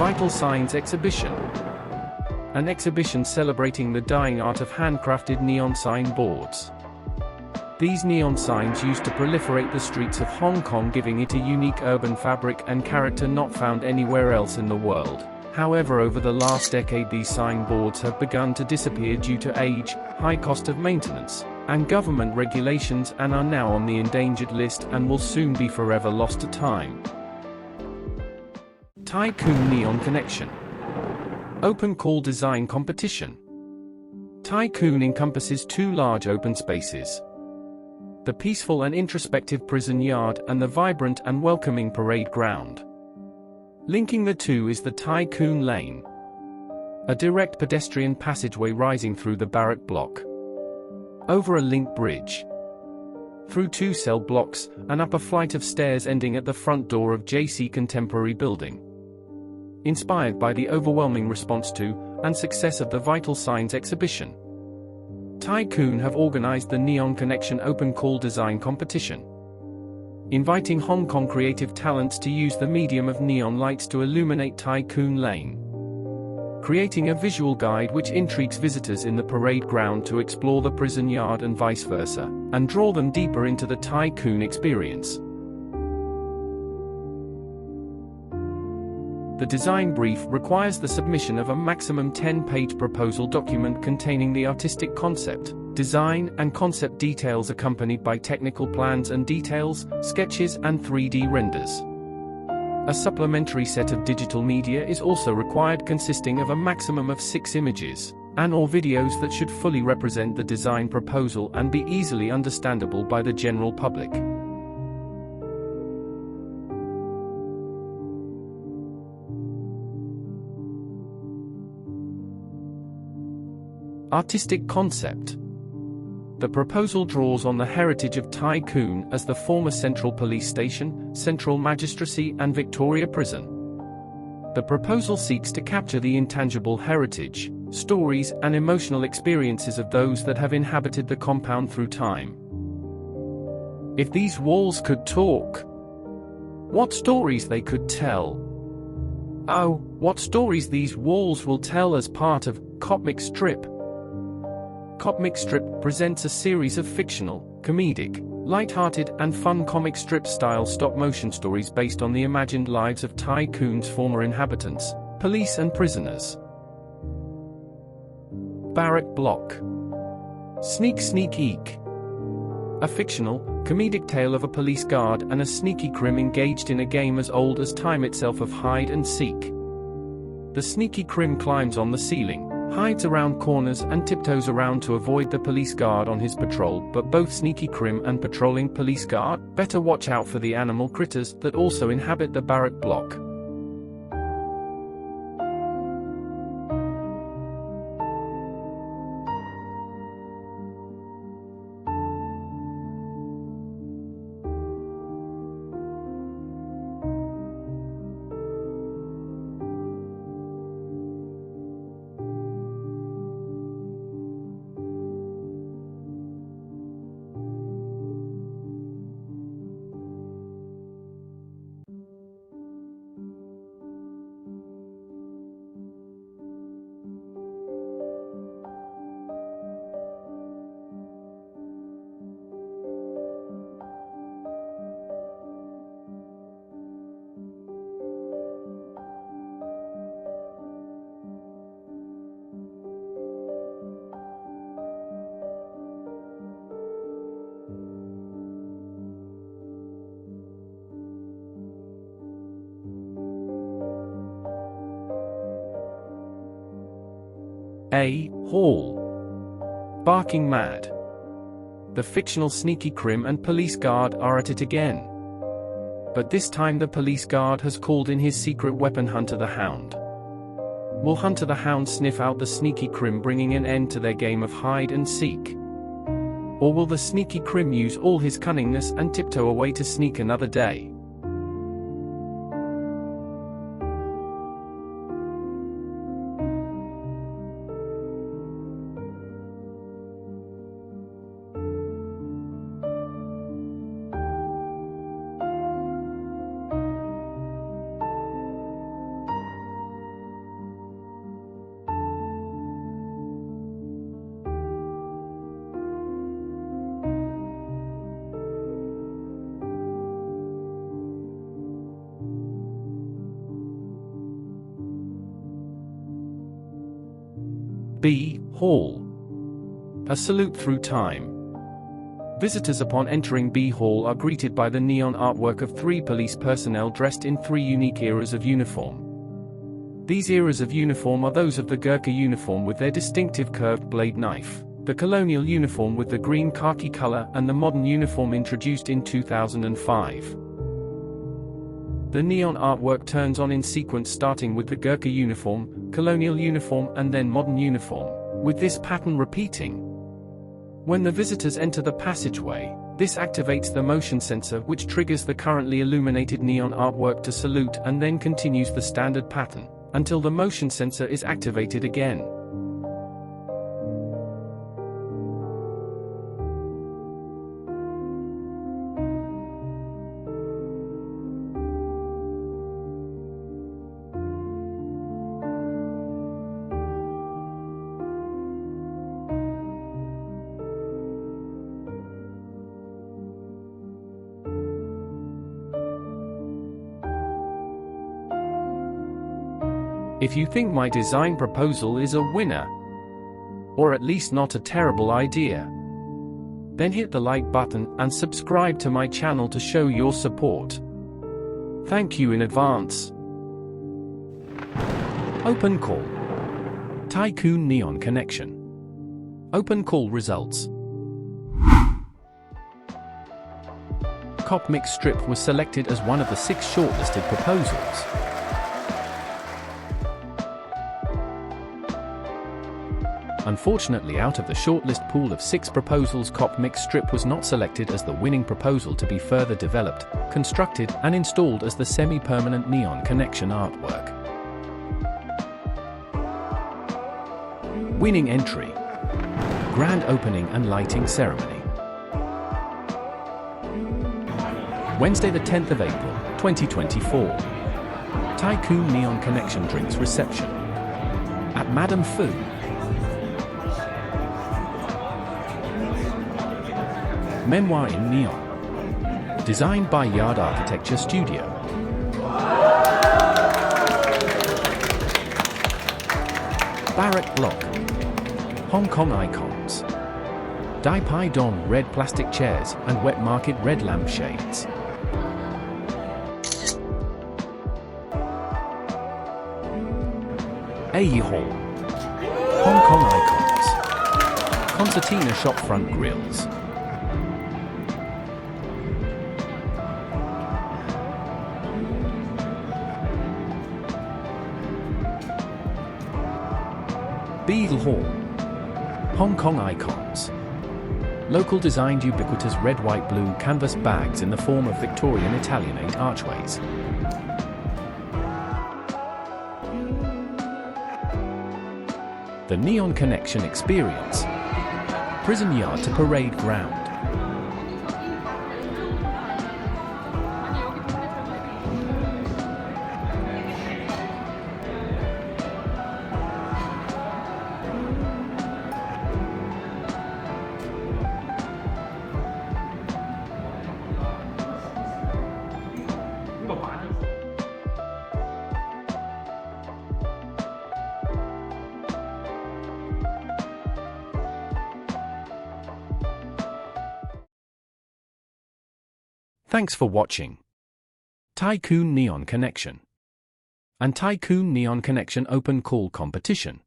Vital Signs Exhibition. An exhibition celebrating the dying art of handcrafted neon sign boards. These neon signs used to proliferate the streets of Hong Kong, giving it a unique urban fabric and character not found anywhere else in the world. However, over the last decade these sign boards have begun to disappear due to age, high cost of maintenance, and government regulations, and are now on the endangered list and will soon be forever lost to time. Tai Kwun Neon Connection. Open Call Design Competition. Tai Kwun encompasses two large open spaces: the peaceful and introspective prison yard and the vibrant and welcoming parade ground. Linking the two is the Tai Kwun Lane, a direct pedestrian passageway rising through the Barrack Block, over a link bridge, through two cell blocks, and up a flight of stairs ending at the front door of JC Contemporary Building. Inspired by the overwhelming response to, and success of the Vital Signs exhibition, Tai Kwun have organized the Neon Connection Open Call Design Competition, inviting Hong Kong creative talents to use the medium of neon lights to illuminate Tai Kwun Lane, creating a visual guide which intrigues visitors in the parade ground to explore the prison yard and vice versa, and draw them deeper into the Tai Kwun experience. The design brief requires the submission of a maximum 10-page proposal document containing the artistic concept, design, and concept details, accompanied by technical plans and details, sketches, and 3D renders. A supplementary set of digital media is also required, consisting of a maximum of 6 images and/or videos that should fully represent the design proposal and be easily understandable by the general public. Artistic concept. The proposal draws on the heritage of Tai Kwun as the former Central Police Station, Central Magistracy, and Victoria Prison. The proposal seeks to capture the intangible heritage, stories, and emotional experiences of those that have inhabited the compound through time. If these walls could talk, what stories they could tell. Oh, what stories these walls will tell as part of COPmic Strip. COPmic Strip presents a series of fictional, comedic, light-hearted, and fun comic strip-style stop-motion stories based on the imagined lives of Tai Kwun's former inhabitants, police and prisoners. Barrack Block. Sneak Sneak Eek. A fictional, comedic tale of a police guard and a sneaky crim engaged in a game as old as time itself of hide and seek. The sneaky crim climbs on the ceiling, hides around corners, and tiptoes around to avoid the police guard on his patrol, but both sneaky crim and patrolling police guard better watch out for the animal critters that also inhabit the Barrack Block. A. Hall. Barking Mad. The fictional sneaky crim and police guard are at it again. But this time the police guard has called in his secret weapon, Hunter the Hound. Will Hunter the Hound sniff out the sneaky crim, bringing an end to their game of hide and seek? Or will the sneaky crim use all his cunningness and tiptoe away to sneak another day? B. Hall. A salute through time. Visitors upon entering B Hall are greeted by the neon artwork of 3 police personnel dressed in 3 unique eras of uniform. These eras of uniform are those of the Gurkha uniform with their distinctive curved blade knife, the colonial uniform with the green khaki color, and the modern uniform introduced in 2005. The neon artwork turns on in sequence starting with the Gurkha uniform, colonial uniform, and then modern uniform, with this pattern repeating. When the visitors enter the passageway, this activates the motion sensor, which triggers the currently illuminated neon artwork to salute, and then continues the standard pattern until the motion sensor is activated again. If you think my design proposal is a winner, or at least not a terrible idea, then hit the like button and subscribe to my channel to show your support. Thank you in advance. Open call. Tai Kwun Neon Connection. Open call results. COPmic Strip was selected as one of the 6 shortlisted proposals. Unfortunately, out of the shortlist pool of 6 proposals, COPmic Strip was not selected as the winning proposal to be further developed, constructed, and installed as the semi-permanent neon connection artwork. Winning entry. Grand opening and lighting ceremony. Wednesday the 10th of April, 2024. Tai Kwun Neon Connection drinks reception at Madame Fu. Memoir in Neon. Designed by Yard Architecture Studio. Barrack Block. Hong Kong icons. Dai Pai Dong red plastic chairs and Wet Market red lampshades. AE Hall. Hong Kong icons. Concertina shopfront grills. Beagle Hall. Hong Kong icons. Local designed ubiquitous red, white, blue canvas bags in the form of Victorian Italianate archways. The Neon Connection Experience. Prison Yard to Parade Ground. Thanks for watching. Tai Kwun Neon Connection and Tai Kwun Neon Connection Open Call Competition.